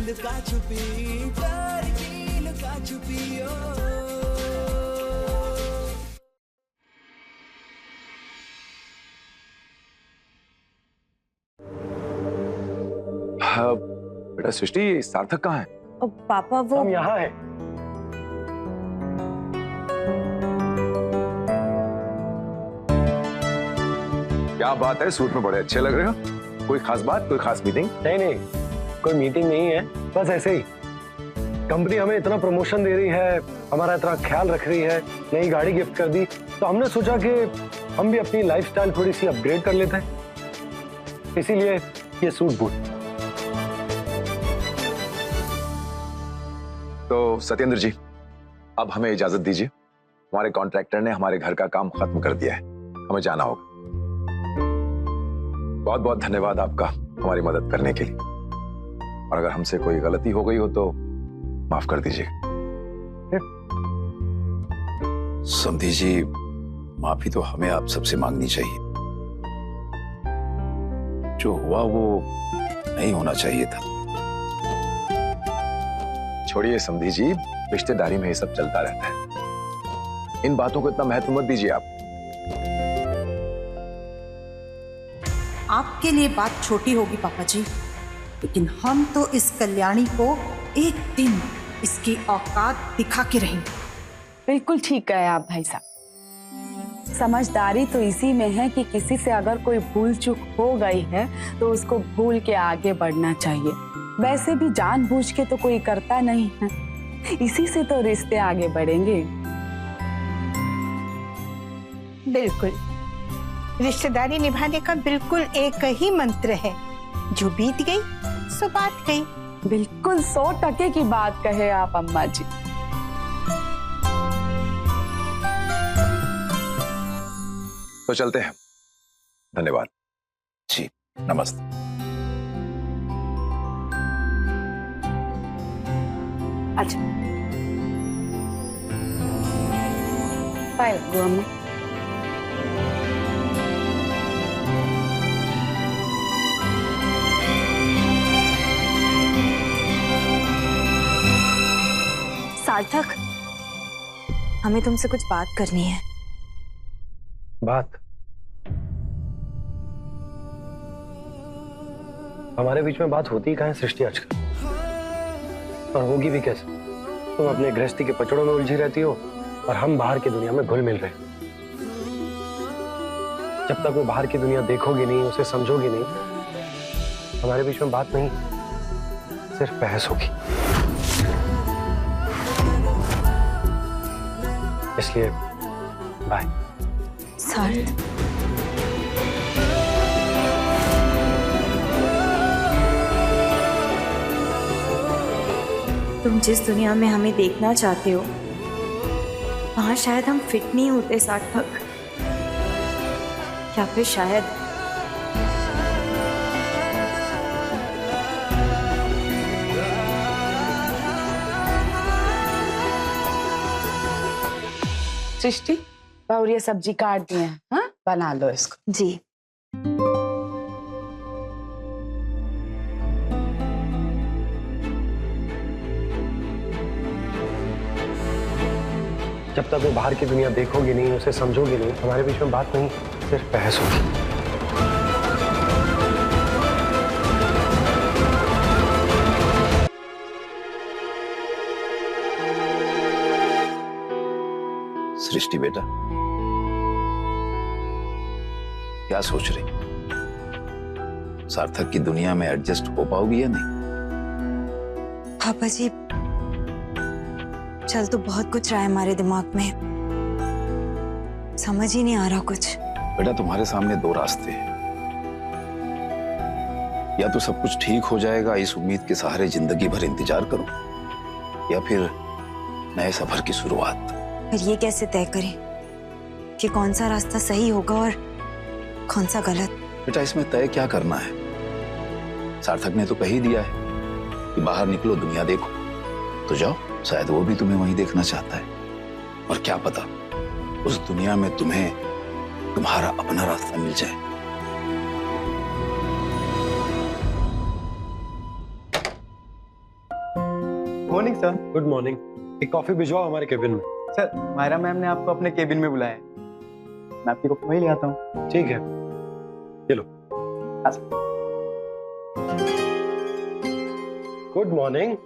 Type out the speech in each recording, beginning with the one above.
लुका छुपी, प्यार की लुका छुपी ओ। हाँ, बेटा सृष्टि, सार्थक कहाँ है? पापा वो हम यहाँ हैं। क्या बात है, सूट में बड़े अच्छे लग रहे हो। कोई खास बात, कोई खास मीटिंग? नहीं, कोई मीटिंग नहीं है, बस ऐसे ही। कंपनी हमें इतना प्रमोशन दे रही है, हमारा इतना ख्याल रख रही है, नई गाड़ी गिफ्ट कर दी, तो हमने सोचा कि हम भी अपनी लाइफस्टाइल थोड़ी सी अपग्रेड कर लेते हैं, इसीलिए ये सूट बूट। तो सत्येंद्र जी, अब हमें इजाजत दीजिए। हमारे कॉन्ट्रैक्टर ने हमारे घर का काम खत्म कर दिया है, हमें जाना होगा। बहुत बहुत धन्यवाद आपका हमारी मदद करने के लिए, और अगर हमसे कोई गलती हो गई हो तो माफ कर दीजिए। समधी जी, माफी तो हमें आप सबसे मांगनी चाहिए। जो हुआ वो नहीं होना चाहिए था। छोड़िए समधी जी, रिश्तेदारी में ये सब चलता रहता है, इन बातों को इतना महत्व मत दीजिए आप। आपके लिए बात छोटी होगी पापा जी, लेकिन हम तो इस कल्याणी को एक दिन इसकी औकात दिखा के रहेंगे। बिल्कुल ठीक कहे आप भाई साहब। समझदारी तो इसी में है कि किसी से अगर कोई भूल चूक हो गई है तो उसको भूल के आगे बढ़ना चाहिए। वैसे भी जानबूझ के तो कोई करता नहीं है, इसी से तो रिश्ते आगे बढ़ेंगे। बिल्कुल, रिश्तेदारी निभाने का बिल्कुल एक ही मंत्र है, जो बीत गई सो बात गई। बिल्कुल 100% की बात कहे आप अम्मा जी। तो चलते हैं, धन्यवाद जी, नमस्ते। अच्छा, बाय अम्मा। सार्थक, हमें तुमसे कुछ बात करनी है। बात? हमारे बीच में बात होती कहाँ है सृष्टि आजकल, और होगी भी कैसे? तुम अपने गृहस्थी के पचड़ों में उलझी रहती हो और हम बाहर की दुनिया में घुल मिल रहे हैं। जब तक वो बाहर की दुनिया देखोगी नहीं, उसे समझोगी नहीं, हमारे बीच में बात नहीं, सिर्फ बहस होगी। इसलिए बाय। सार्थ, तुम जिस दुनिया में हमें देखना चाहते हो वहां शायद हम फिट नहीं होते सार्थक, या फिर शायद सृष्टि, और ये सब्जी काट दिए हैं, हाँ? बना लो इसको। जी। जब तक वो बाहर की दुनिया देखोगी नहीं, उसे समझोगी नहीं, हमारे बीच में बात नहीं, सिर्फ बहस होगी। सृष्टि बेटा, क्या सोच रही? सार्थक की दुनिया में एडजस्ट हो पाओगी या नहीं? पापा जी, चल तो बहुत कुछ रहा है हमारे दिमाग में, समझ ही नहीं आ रहा कुछ। बेटा, तुम्हारे सामने दो रास्ते हैं। या तो सब कुछ ठीक हो जाएगा, इस उम्मीद के सहारे जिंदगी भर इंतजार करो, या फिर नए सफर की शुरुआत। फिर ये कैसे तय करें कि कौन सा रास्ता सही होगा और कौन सा गलत? बेटा, इसमें तय क्या करना है? सार्थक ने तो कह ही दिया है कि बाहर निकलो, दुनिया देखो, तो जाओ, शायद वो भी तुम्हें वहीं देखना चाहता है। और क्या पता उस दुनिया में तुम्हें तुम्हारा अपना रास्ता मिल जाए। Morning sir. Good morning. एक कॉफी भिजवाओ हमारे केबिन में। सर मायरा मैम ने आपको अपने केबिन में बुलाया है, मैं आपकी कॉफी वही ले आता हूँ। ठीक है, चलो। Good morning.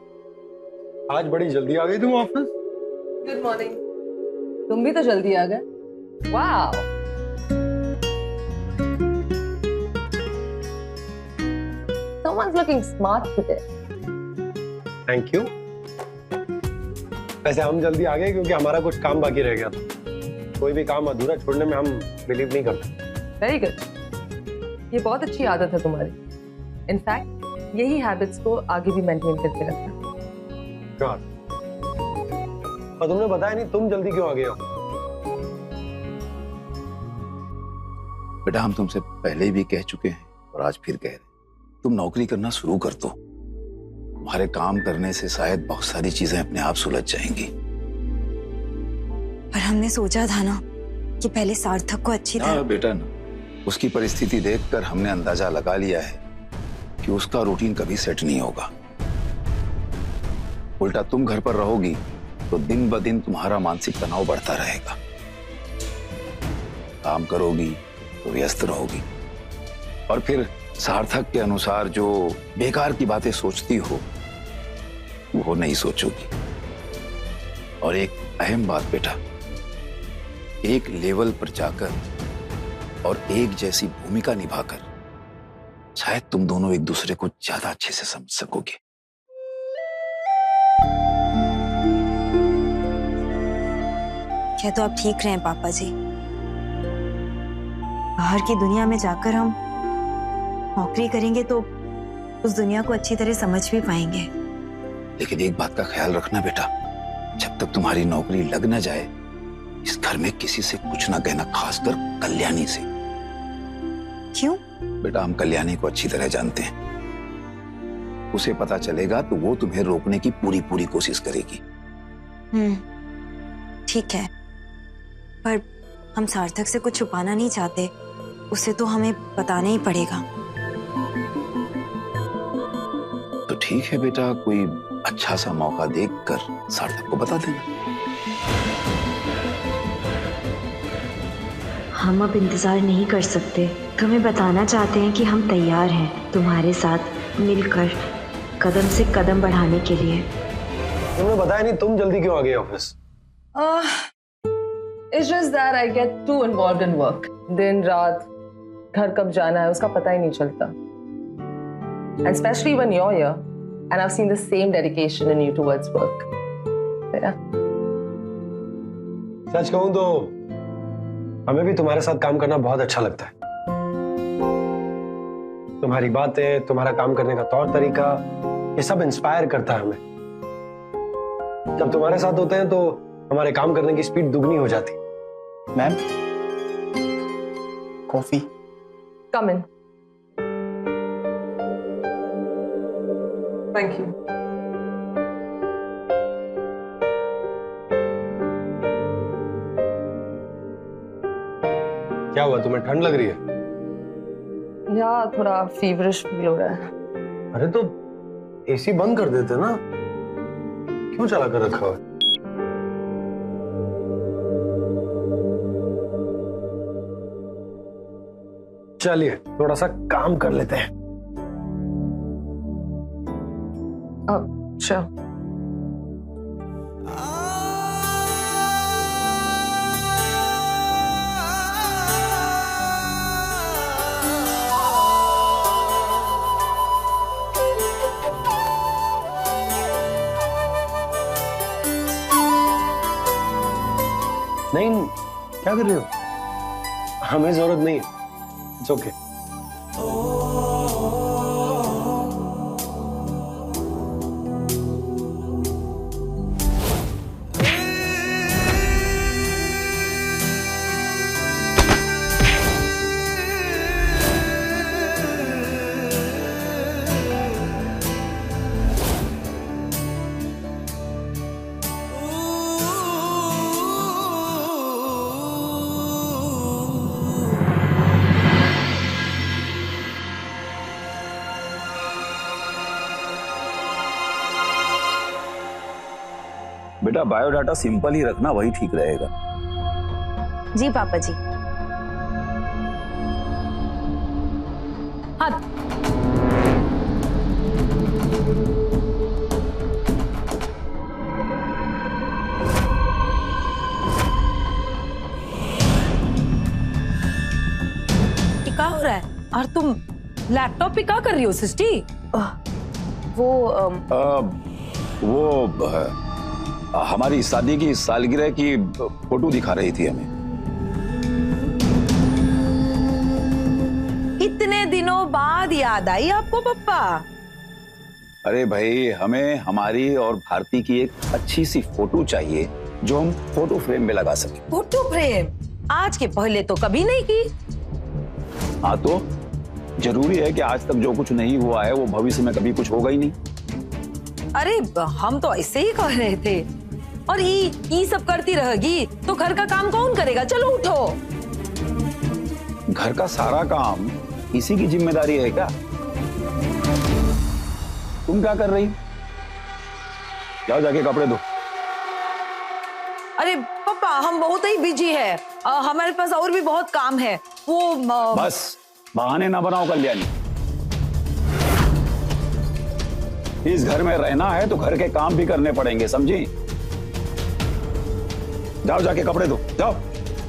आज बड़ी जल्दी आ गई तुम ऑफिस। Good morning. तुम भी तो जल्दी आ गए। वाह, someone's looking smart today. Thank you. वैसे हम जल्दी आ गए क्योंकि हमारा कुछ काम बाकी रह गया था। कोई भी काम अधूरा छोड़ने में हम बिलीव नहीं करते। वेरी गुड, ये बहुत अच्छी आदत है तुम्हारी। इनफैक्ट यही हैबिट्स को आगे भी मेंटेन करके रखना। God. और तुमने बताया नहीं तुम जल्दी क्यों आ गए हो? बेटा हम तुमसे पहले भी कह चुके हैं और आज फिर कह रहे हैं, तुम नौकरी करना शुरू कर दो। तुम्हारे काम करने से शायद बहुत सारी चीजें अपने आप सुलझ जाएंगी। पर हमने सोचा था ना कि पहले सार्थक को अच्छी तरह। बेटा ना, उसकी परिस्थिति देखकर हमने अंदाजा लगा लिया है कि उसका रूटीन कभी सेट नहीं होगा। उल्टा तुम घर पर रहोगी तो दिन ब दिन तुम्हारा मानसिक तनाव बढ़ता रहेगा। काम करोगी तो व्यस्त रहोगी और फिर सार्थक के अनुसार जो बेकार की बातें सोचती हो वो नहीं सोचोगी। और एक अहम बात बेटा, एक लेवल पर जाकर और एक जैसी भूमिका निभाकर शायद तुम दोनों एक दूसरे को ज्यादा अच्छे से समझ सकोगे। क्या तो आप ठीक रहे हैं पापा जी। बाहर की दुनिया में जाकर हम नौकरी करेंगे तो उस दुनिया को अच्छी तरह समझ भी पाएंगे। लेकिन एक बात का ख्याल रखना बेटा, जब तक तुम्हारी नौकरी लग न जाए इस घर में किसी से कुछ ना कहना, खासकर कल्याणी से। क्यों? बेटा हम कल्याणी को अच्छी तरह जानते हैं। उसे पता चलेगा तो वो तुम्हें रोकने की पूरी कोशिश करेगी। ठीक है, पर हम सार्थक से कुछ छुपाना नहीं चाहते, उसे तो हमें बताना ही पड़ेगा। तो ठीक है बेटा, कोई अच्छा सा मौका देखकर सार्थक को बता देना। हम अब इंतजार नहीं कर सकते, तुम्हें बताना चाहते हैं कि हम तैयार हैं तुम्हारे साथ मिलकर कदम से कदम बढ़ाने के लिए। तुमने बताया नहीं तुम जल्दी क्यों आ गए office? It's just that I get too involved in work. दिन रात घर कब जाना है उसका पता ही नहीं चलता. And especially when you're here, and I've seen the same dedication in you towards work. Yeah. सच कहूं तो हमें भी तुम्हारे साथ काम करना बहुत अच्छा लगता है। तुम्हारी बातें, तुम्हारा काम करने का तौर तरीका, ये सब इंस्पायर करता है हमें। जब तुम्हारे साथ होते हैं तो हमारे काम करने की स्पीड दुगनी हो जाती। Ma'am, coffee. Come in. Thank you. क्या हुआ, तुम्हें ठंड लग रही है? या थोड़ा फीवरिश फील हो रहा है। अरे तो एसी बंद कर देते ना, क्यों चला कर रखा है? चलिए थोड़ा सा काम कर लेते हैं। अच्छा। नहीं, क्या कर रहे हो? हमें जरूरत नहीं है। It's okay. बेटा बायोडाटा सिंपल ही रखना, वही ठीक रहेगा। जी पापा जी। हाँ, क्या हो रहा है? और तुम लैपटॉप पे क्या कर रही हो सिस्टी? हमारी शादी की सालगिरह की फोटो दिखा रही थी हमें। इतने दिनों बाद याद आई आपको पप्पा? अरे भाई, हमें हमारी और भारती की एक अच्छी सी फोटो चाहिए जो हम फोटो फ्रेम में लगा सकें। फोटो फ्रेम आज के पहले तो कभी नहीं की। हाँ तो जरूरी है कि आज तक जो कुछ नहीं हुआ है वो भविष्य में कभी कुछ होगा ही नहीं। अरे हम तो ऐसे ही कह रहे थे। और ये सब करती रहेगी तो घर का काम कौन करेगा? चलो उठो। घर का सारा काम इसी की जिम्मेदारी है क्या? तुम क्या कर रही? जाओ जाके कपड़े धो। अरे पापा हम बहुत ही बिजी है, हमारे पास और भी बहुत काम है। वो बस बहाने ना बनाओ कल्याणी। इस घर में रहना है तो घर के काम भी करने पड़ेंगे, समझी? जाओ जाके कपड़े धो, जाओ।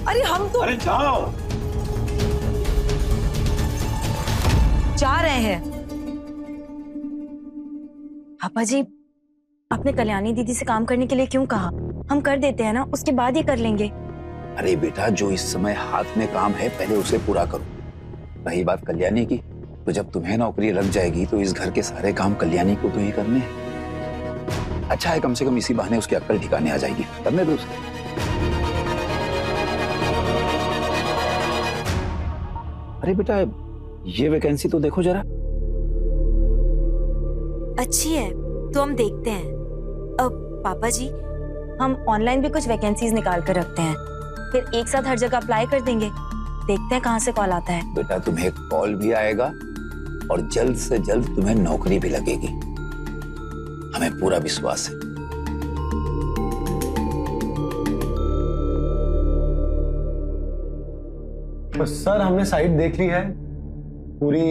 अरे हम तो अरे जाओ। जा रहे हैं। पापा जी, आपने कल्याणी दीदी से काम करने के लिए क्यों कहा? हम कर देते हैं ना, उसके बाद ही कर लेंगे। अरे बेटा, जो इस समय हाथ में काम है पहले उसे पूरा करो। रही बात कल्याणी की, तो जब तुम्हें नौकरी लग जाएगी तो इस घर के सारे काम कल्याणी को तो ही करने हैं। अच्छा है, कम से कम इसी बहाने उसकी अक्ल ठिकाने आ जाएगी। करने दो उसे। अरे बेटा, ये वैकेंसी तो देखो जरा। अच्छी है तो हम देखते हैं। अब पापा जी, हम ऑनलाइन भी कुछ वैकेंसीज निकाल कर रखते हैं, फिर एक साथ हर जगह अप्लाई कर देंगे। देखते हैं कहाँ से कॉल आता है। बेटा, तुम्हें कॉल भी आएगा और जल्द से जल्द तुम्हें नौकरी भी लगेगी, हमें पूरा विश्वास है। तो सर हमने साइट देख ली है, पूरी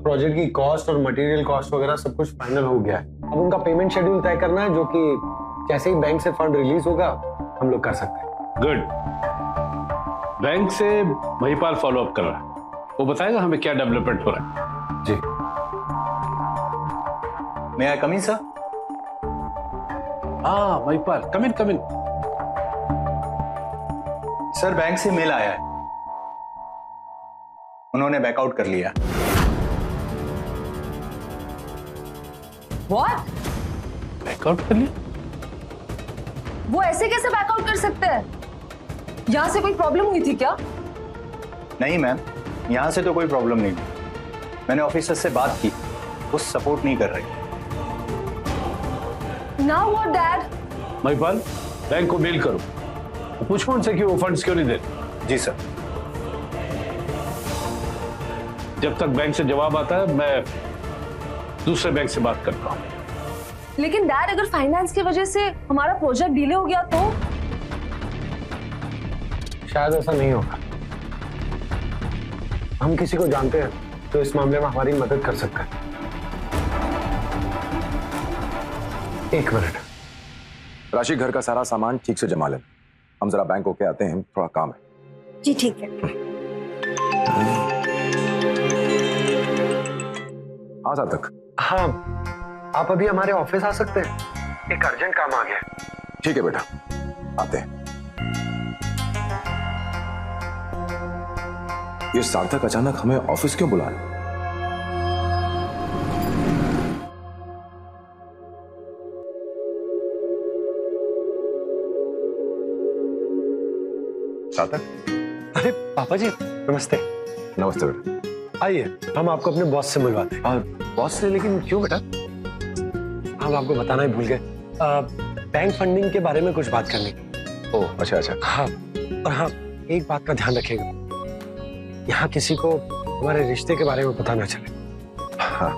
प्रोजेक्ट की कॉस्ट और मटेरियल कॉस्ट वगैरह सब कुछ फाइनल हो गया है। अब उनका पेमेंट शेड्यूल तय करना है, जो कि जैसे ही बैंक से फंड रिलीज होगा हम लोग कर सकते हैं। गुड। बैंक से महिपाल फॉलो अप कर रहा है, वो बताएगा हमें क्या डेवलपमेंट हो रहा है। जी। मैं आई कम इन सर? हाँ महिपाल, कम इन। सर बैंक से मेल आया है, उन्होंने बैकआउट कर लिया। What? बैकआउट कर लिया? वो ऐसे कैसे बैकआउट कर सकते हैं? यहाँ से कोई प्रॉब्लम हुई थी क्या? नहीं मैम, यहाँ से तो कोई प्रॉब्लम नहीं। मैंने ऑफिसर से बात की, वो सपोर्ट नहीं कर रही। Now what, Dad? Mahipal, bank को मेल करो, पूछो उनसे कि वो फंड्स क्यों नहीं दे रहे। जी सर। जब तक बैंक से जवाब आता है मैं दूसरे बैंक से बात करता हूँ। लेकिन डैड, अगर फाइनेंस की वजह से हमारा प्रोजेक्ट डिले हो गया तो? शायद ऐसा नहीं होगा। हम किसी को जानते हैं तो इस मामले में हमारी मदद कर सकते हैं। एक मिनट। राशि, घर का सारा सामान ठीक से जमा लें, हम जरा बैंक होके आते हैं, थोड़ा काम है। जी ठीक है। हाँ सार्थक। हाँ, आप अभी हमारे ऑफिस आ सकते हैं, एक अर्जेंट काम आ गया है। ठीक है बेटा, आते हैं। ये सार्थक अचानक हमें ऑफिस क्यों बुला रहा है? सार्थक। अरे पापा जी नमस्ते। नमस्ते बेटा। आइए, हम आपको अपने बॉस से मिलवाते हैं। बॉस से? लेकिन क्यों बेटा? हम आपको बताना ही भूल गए, बैंक फंडिंग के बारे में कुछ बात करनी। ओह अच्छा अच्छा। हाँ, और हाँ, एक बात का ध्यान रखिएगा, यहाँ किसी को हमारे रिश्ते के बारे में पता ना चले। हाँ,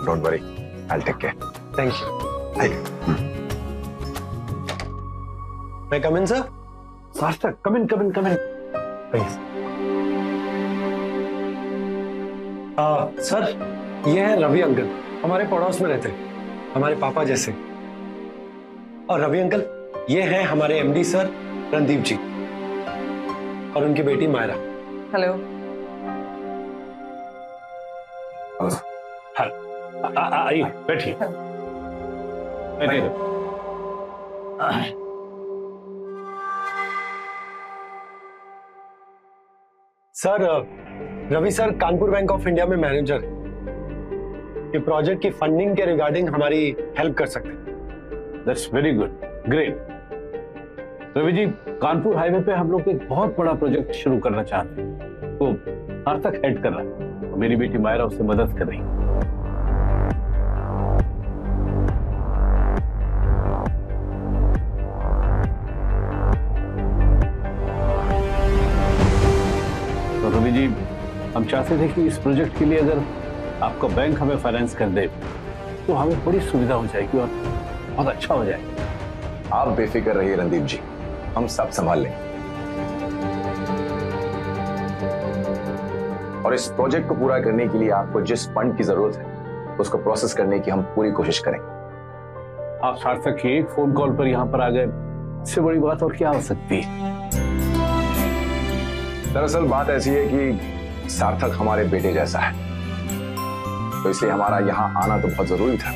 don't worry, I will take care. Thank you. मैं कम इन सर? सार्थक, कम इन, कम इन, कम इन। सर, ये है रवि अंकल, हमारे पड़ोस में रहते हैं, हमारे पापा जैसे। और रवि अंकल, ये हैं हमारे एमडी सर रणदीप जी और उनकी बेटी मायरा। हेलो। आइए, बैठिए। Sir, Ravi sir Kanpur bank of India में मैनेजर है। ये प्रोजेक्ट की फंडिंग के रिगार्डिंग हमारी हेल्प कर सकते हैं। That's very good, great. Ravi ji, Kanpur highway पे हम लोग एक बहुत बड़ा प्रोजेक्ट शुरू करना चाहते हैं, तो सार्थक हेड कर रहा है और मेरी बेटी मायरा उससे मदद कर रही है। तो रवि जी, हम चाहते थे कि इस प्रोजेक्ट के लिए अगर आपका बैंक हमें फाइनेंस कर दे तो हमें बड़ी सुविधा हो जाएगी और बहुत अच्छा हो जाएगा। आप बेफिक्र रहिए रणदीप जी, हम सब संभाल लेंगे। और इस प्रोजेक्ट को पूरा करने के लिए आपको जिस फंड की जरूरत है उसको प्रोसेस करने की हम पूरी कोशिश करेंगे। आप सार्थक के एक फोन कॉल पर यहाँ पर आ गए, इससे बड़ी बात और क्या हो सकती है? दरअसल बात ऐसी है कि सार्थक हमारे बेटे जैसा है, तो इसलिए हमारा यहाँ आना तो बहुत जरूरी था।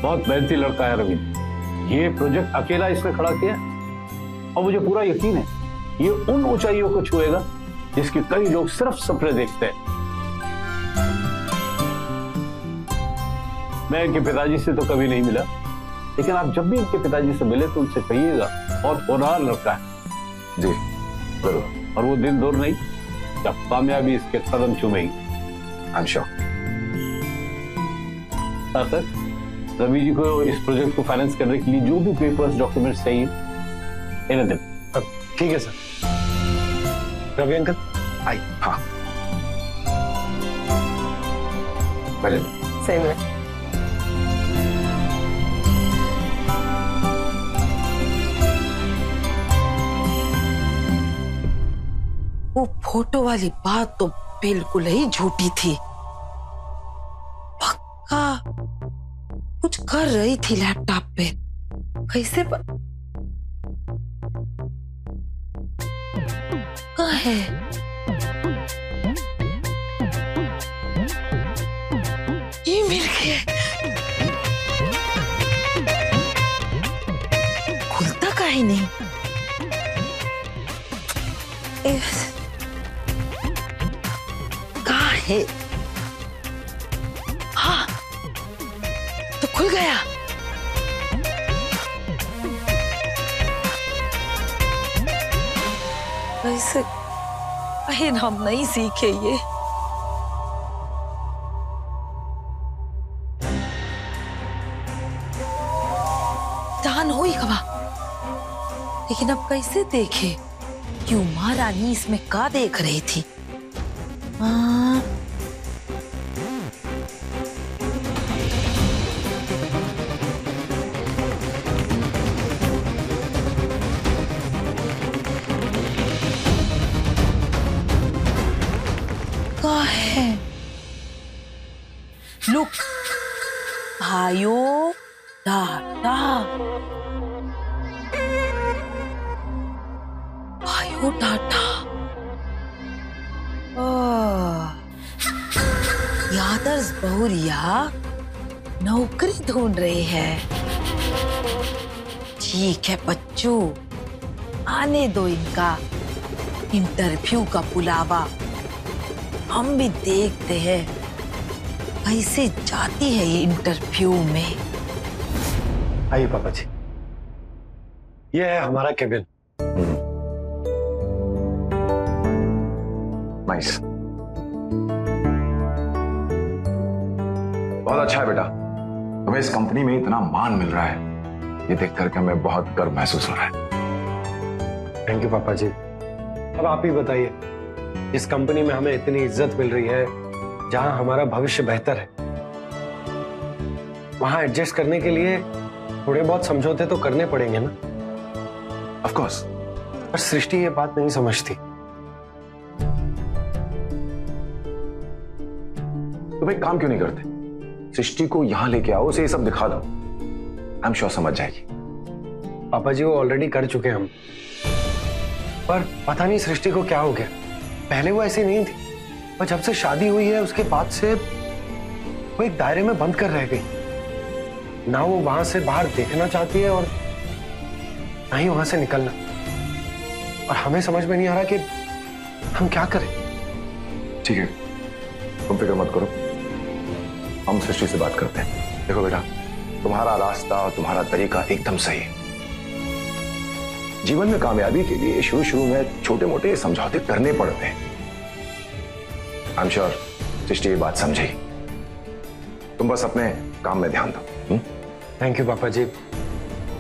बहुत मेहनती लड़का है रवि, ये प्रोजेक्ट अकेला इसने खड़ा किया और मुझे पूरा यकीन है ये उन ऊंचाइयों को छुएगा जिसके कई लोग सिर्फ सपने देखते हैं। मैं इनके पिताजी से तो कभी नहीं मिला, लेकिन आप जब भी इनके पिताजी से मिले तो उनसे कहिएगा बहुत होनहार लड़का है। जी जरूर। और वो दिन दूर नहीं जब कामयाबी इसके कदम चूमेगी। I am sure. सार्थक, रवि जी को इस प्रोजेक्ट को फाइनेंस करने के लिए जो भी पेपर्स डॉक्यूमेंट्स चाहिए इन्हें दे। ठीक है सर। रवि अंकल आई। हाँ पहले सही में। वो फोटो वाली बात तो बिल्कुल ही झूठी थी। पक्का कुछ कर रही थी लैपटॉप पे। कैसे कहाँ है? ये मिल गया। खुलता काहे नहीं? कहाँ है? हाँ तो खुल गया। वैसे कहीं हम नहीं सीखे ये। जान हो ही खबा, लेकिन अब कैसे देखे? क्यों महारानी इसमें का देख रही थी? का है? लुक, भाइयों डाटा, बायोडाटा। यादर्स बहुरिया नौकरी ढूंढ रहे हैं। ठीक है बच्चों, आने दो इनका इंटरव्यू का बुलावा। हम भी देखते हैं कैसे जाती है ये इंटरव्यू में। आइए पापा जी, ये है हमारा केबिन। नाइस, बहुत अच्छा है बेटा। तुम्हें इस कंपनी में इतना मान मिल रहा है, ये देख करके हमें बहुत गर्व महसूस हो रहा है। थैंक यू पापा जी। अब आप ही बताइए, इस कंपनी में हमें इतनी इज्जत मिल रही है, जहां हमारा भविष्य बेहतर है, वहां एडजस्ट करने के लिए थोड़े बहुत समझौते तो करने पड़ेंगे ना। Of course. पर सृष्टि ये बात नहीं समझती। तो भाई काम क्यों नहीं करते? सृष्टि को यहां लेके आओ, उसे ये सब दिखा दो, आई एम श्योर समझ जाएगी। पापा जी वो ऑलरेडी कर चुके हैं हम, पर पता नहीं सृष्टि को क्या हो गया। पहले वो ऐसी नहीं थी, पर जब से शादी हुई है उसके बाद से वो एक दायरे में बंद कर रह गई। ना वो वहां से बाहर देखना चाहती है और ना ही वहां से निकलना। और हमें समझ में नहीं आ रहा कि हम क्या करें। ठीक है, तुम फिक्र मत करो, हम सृष्टि से बात करते हैं। देखो बेटा, तुम्हारा रास्ता और तुम्हारा तरीका एकदम सही है। जीवन में कामयाबी के लिए शुरू में छोटे मोटे समझौते करने पड़ते हैं। आई एम श्योर सृष्टि ये बात समझेगी। तुम बस अपने काम में ध्यान दो। थैंक यू पापा जी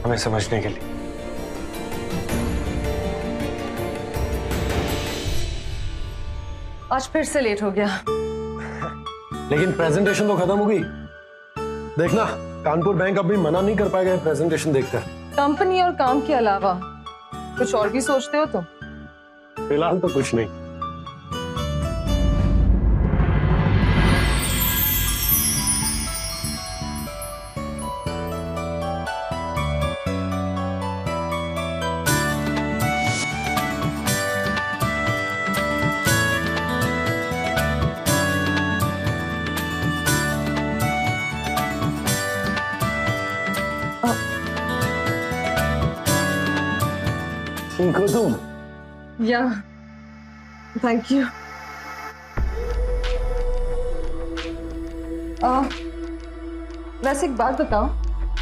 हमें समझने के लिए। आज फिर से लेट हो गया। लेकिन प्रेजेंटेशन तो खत्म हो गई। देखना कानपुर बैंक अब भी मना नहीं कर पाएगा प्रेजेंटेशन देखकर। कंपनी और काम के अलावा कुछ और भी सोचते हो तुम? फिलहाल तो कुछ नहीं। ठीक हो तुम? या थैंक यू। वैसे एक बात बताओ,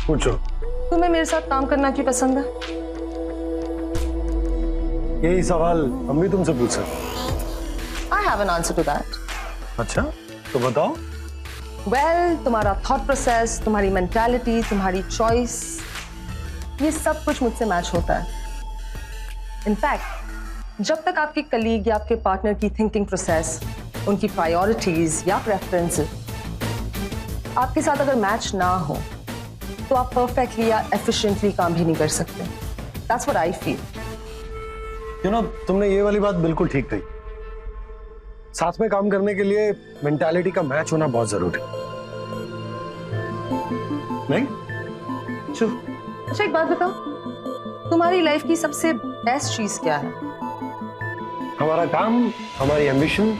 पूछो। तुम्हें मेरे साथ काम करना क्यों पसंद है? यही सवाल हम भी तुमसे पूछ सकते। I have an answer to that. अच्छा तो बताओ। वेल, तुम्हारा थॉट प्रोसेस, तुम्हारी मेंटालिटी, तुम्हारी चॉइस, ये सब कुछ मुझसे मैच होता है। इनफैक्ट जब तक आपके कलीग या आपके पार्टनर की थिंकिंग प्रोसेस, उनकी प्रायोरिटीज या प्रेफरेंसेस आपके साथ अगर मैच ना हो तो आप परफेक्टली या एफिशिएंटली काम भी नहीं कर सकते। That's what I feel. You know तुमने ये वाली बात बिल्कुल ठीक कही। साथ में काम करने के लिए मेंटालिटी का मैच होना बहुत जरूरी नहीं? ट्रू। अच्छा एक बात बताओ, तुम्हारी लाइफ की सबसे बेस्ट चीज क्या है? हमारा काम, हमारी एम्बिशन,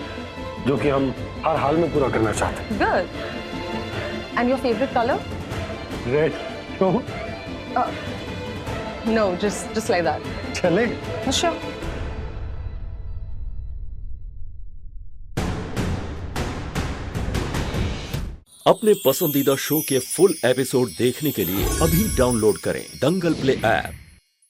जो कि हम हर हाल में पूरा करना चाहते हैं। Good. And your favourite colour? Red. क्यों? No, just like that. चले। Sure. अपने पसंदीदा शो के फुल एपिसोड देखने के लिए अभी डाउनलोड करें दंगल प्ले ऐप।